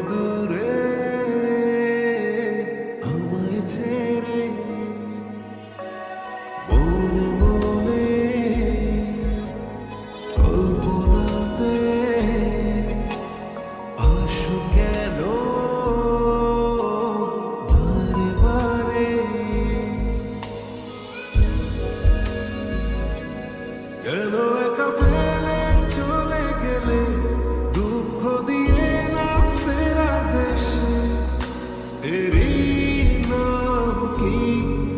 দূরে আমায় ছেড়ে মনে মনে কল্পনাতে আসো কেন বারে বারে কেন একা ফেলে চলে গেলে দুঃখ দিয়ে না ফেরা দেশে এরই নাম কি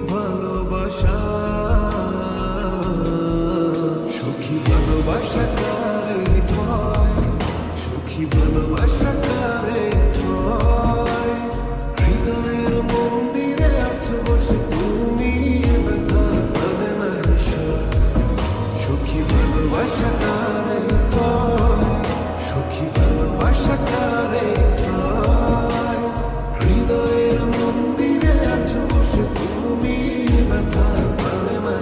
ভালোবাসা সুখী ভালোবাসা কারে কয় সুখী ভালোবাসা কারে কয় হৃদয়ের মন্দিরে আছো বসে তুমি ব্যথা পাবে না সুখী ভালোবাসা কারে কয় সুখী ভালোবাসা কারে কয় হৃদয়ের মন্দিরে আছো বসে তুমি ব্যথা পাবে না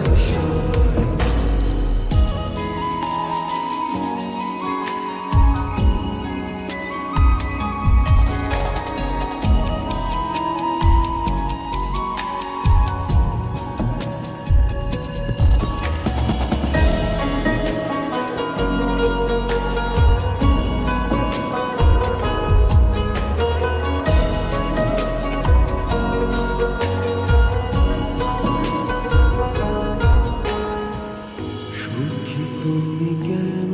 সুখী তুমি কেন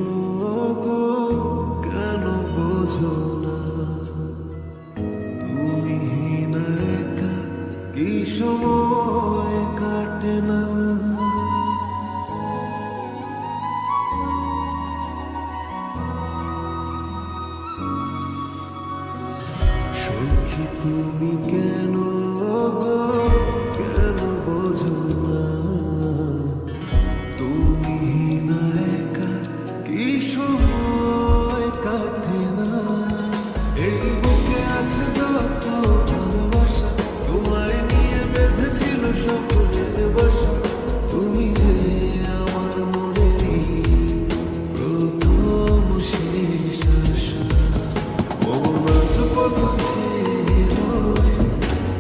গো কেন বোঝো না তুমি না একা কি সময় কাটে না সুখী তুমি কেন গো কেন বোঝো না তুমি না একা কি সময় কাটে না এই বুকে আছে যত ভালোবাসা তোমায় নিয়ে বেঁধেছিল স্বপ্নের বাসা তুমি যে আমার মনেরই প্রথম শেষ আশা মন আজ পথ ছিল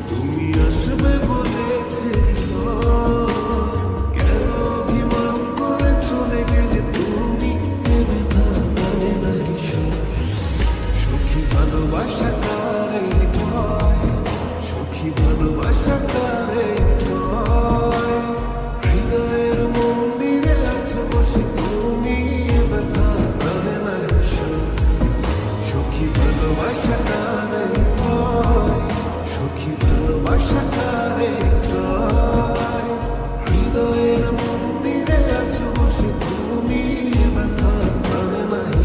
তুমি আসবে বলেছিল কেন অভিমান করে চলে গেলে তুমি ব্যথা মানে নাই সুখী ভালোবাসা কারে কয় সুখী ভালোবাসা কারে কয় হৃদয়ের মন্দিরে আছো বসে তুমি ব্যথা মানে নাই সুখী ভালোবাসা কারে কয় সুখী ভালোবাসা কারে কয় হৃদয়ের মন্দিরে আছো বসে তুমি ব্যথা মানে নাই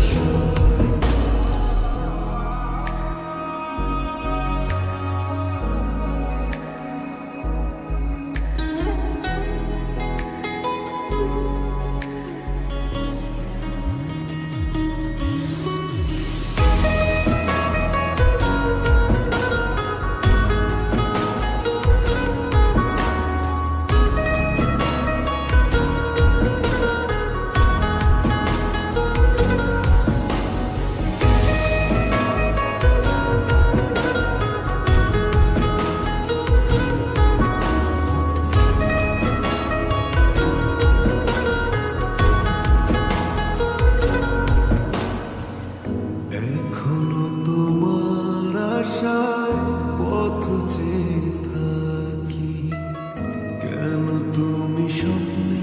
এখনো তোমার আশায় পথ চেয়ে থাকি কেন তুমি স্বপ্নে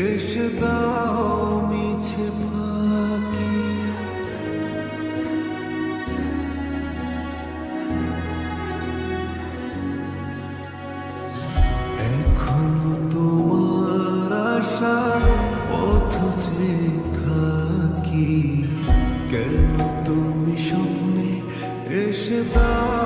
এসে দাও মিছে ফাঁকি এখনো তোমার আশায় পথ চেয়ে থাকি কেন তুমি স্বপ্নে এসে দাও